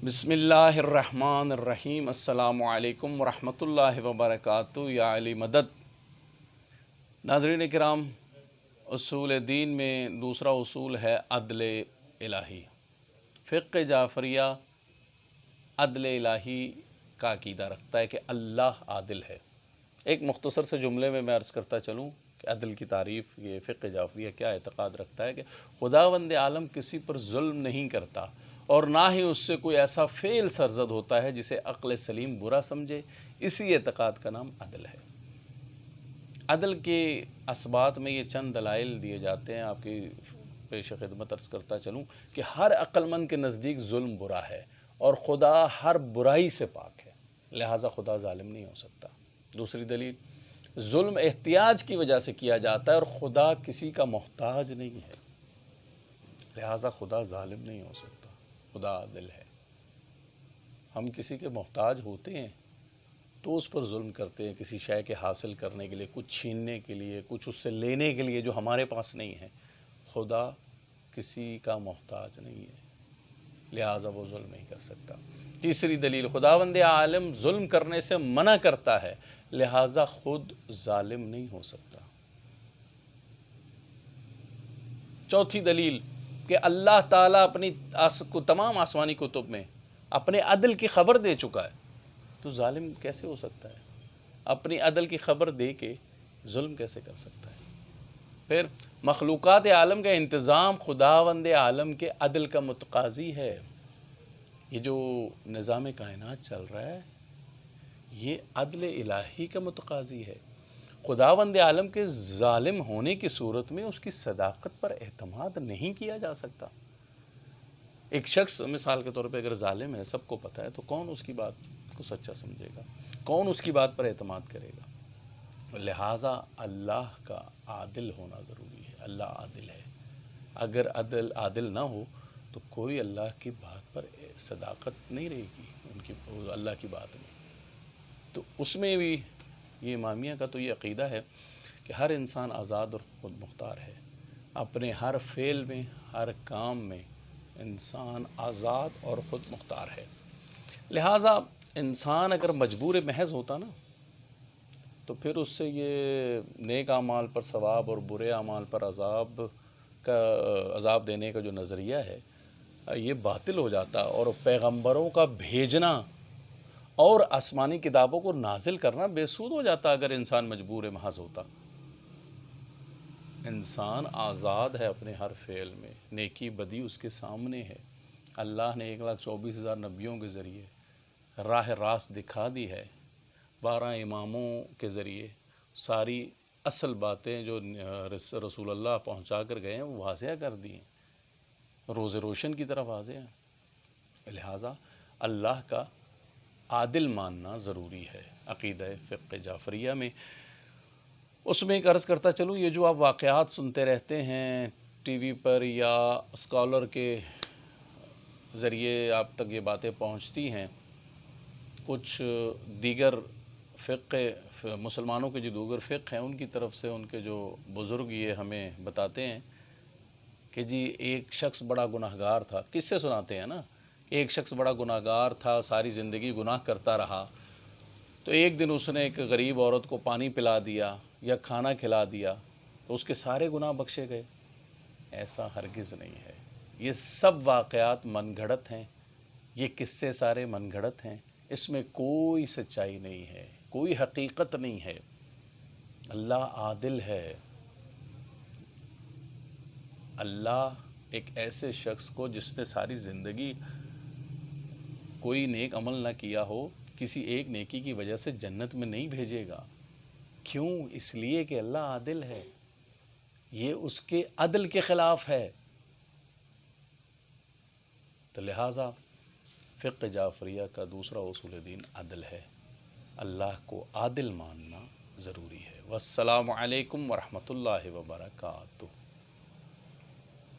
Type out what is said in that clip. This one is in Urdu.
بسم اللہ الرحمن الرحیم۔ السلام علیکم ورحمۃ اللہ وبرکاتہ۔ یا علی مدد۔ ناظرین کرام، اصول دین میں دوسرا اصول ہے عدل الہی۔ فقہ جعفریہ عدل الہی کا عقیدہ رکھتا ہے کہ اللہ عادل ہے۔ ایک مختصر سے جملے میں عرض کرتا چلوں کہ عدل کی تعریف یہ فقہ جعفریہ کیا اعتقاد رکھتا ہے کہ خداوند عالم کسی پر ظلم نہیں کرتا اور نہ ہی اس سے کوئی ایسا فعل سرزد ہوتا ہے جسے عقل سلیم برا سمجھے۔ اسی اعتقاد کا نام عدل ہے۔ عدل کے اسبات میں یہ چند دلائل دیے جاتے ہیں، آپ کی پیش خدمت عرض کرتا چلوں کہ ہر عقل مند کے نزدیک ظلم برا ہے اور خدا ہر برائی سے پاک ہے، لہٰذا خدا ظالم نہیں ہو سکتا۔ دوسری دلیل، ظلم احتیاج کی وجہ سے کیا جاتا ہے اور خدا کسی کا محتاج نہیں ہے، لہٰذا خدا ظالم نہیں ہو سکتا، خدا عادل ہے۔ ہم کسی کے محتاج ہوتے ہیں تو اس پر ظلم کرتے ہیں، کسی شے کے حاصل کرنے کے لیے، کچھ چھیننے کے لیے، کچھ اس سے لینے کے لیے جو ہمارے پاس نہیں ہے۔ خدا کسی کا محتاج نہیں ہے، لہٰذا وہ ظلم نہیں کر سکتا۔ تیسری دلیل، خداوند عالم ظلم کرنے سے منع کرتا ہے، لہٰذا خود ظالم نہیں ہو سکتا۔ چوتھی دلیل کہ اللہ تعالیٰ اپنی تمام آسمانی کتب میں اپنے عدل کی خبر دے چکا ہے، تو ظالم کیسے ہو سکتا ہے؟ اپنی عدل کی خبر دے کے ظلم کیسے کر سکتا ہے؟ پھر مخلوقات عالم کا انتظام خداوند عالم کے عدل کا متقاضی ہے۔ یہ جو نظام کائنات چل رہا ہے یہ عدل الہی کا متقاضی ہے۔ خداوند عالم کے ظالم ہونے کی صورت میں اس کی صداقت پر اعتماد نہیں کیا جا سکتا۔ ایک شخص مثال کے طور پہ اگر ظالم ہے، سب کو پتہ ہے، تو کون اس کی بات کو سچا سمجھے گا؟ کون اس کی بات پر اعتماد کرے گا؟ لہٰذا اللہ کا عادل ہونا ضروری ہے۔ اللہ عادل ہے۔ اگر عادل نہ ہو تو کوئی اللہ کی بات پر صداقت نہیں رہے گی، اللہ کی بات میں۔ تو اس میں بھی یہ امامیہ کا تو یہ عقیدہ ہے کہ ہر انسان آزاد اور خود مختار ہے۔ اپنے ہر فعل میں، ہر کام میں انسان آزاد اور خود مختار ہے۔ لہٰذا انسان اگر مجبور محض ہوتا نا تو پھر اس سے یہ نیک اعمال پر ثواب اور برے اعمال پر عذاب دینے کا جو نظریہ ہے یہ باطل ہو جاتا، اور پیغمبروں کا بھیجنا اور آسمانی کتابوں کو نازل کرنا بے سود ہو جاتا اگر انسان مجبور محض ہوتا۔ انسان آزاد ہے اپنے ہر فعل میں، نیکی بدی اس کے سامنے ہے۔ اللہ نے 1,24,000 نبیوں کے ذریعے راہ راست دکھا دی ہے، 12 اماموں کے ذریعے ساری اصل باتیں جو رسول اللہ پہنچا کر گئے ہیں وہ واضح کر دی ہیں، روز روشن کی طرف واضح ہیں۔ لہٰذا اللہ کا عادل ماننا ضروری ہے عقیدہ فقہ جعفریہ میں۔ اس میں ایک عرض کرتا چلوں، یہ جو آپ واقعات سنتے رہتے ہیں ٹی وی پر یا اسکالر کے ذریعے آپ تک یہ باتیں پہنچتی ہیں، کچھ دیگر فقہ مسلمانوں کے جو دیگر فقہ ہیں ان کی طرف سے ان کے جو بزرگ یہ ہمیں بتاتے ہیں کہ جی ایک شخص بڑا گناہ گار تھا، کس سے سناتے ہیں نا، ایک شخص بڑا گناہ گار تھا، ساری زندگی گناہ کرتا رہا، تو ایک دن اس نے ایک غریب عورت کو پانی پلا دیا یا کھانا کھلا دیا تو اس کے سارے گناہ بخشے گئے۔ ایسا ہرگز نہیں ہے، یہ سب واقعات من گھڑت ہیں، یہ قصے سارے من گھڑت ہیں، اس میں کوئی سچائی نہیں ہے، کوئی حقیقت نہیں ہے۔ اللہ عادل ہے۔ اللہ ایک ایسے شخص کو جس نے ساری زندگی کوئی نیک عمل نہ کیا ہو، کسی ایک نیکی کی وجہ سے جنت میں نہیں بھیجے گا۔ کیوں؟ اس لیے کہ اللہ عادل ہے، یہ اس کے عدل کے خلاف ہے۔ تو لہٰذا فقہ جعفریہ کا دوسرا اصول دین عدل ہے، اللہ کو عادل ماننا ضروری ہے۔ والسلام علیکم ورحمۃ اللہ وبرکاتہ۔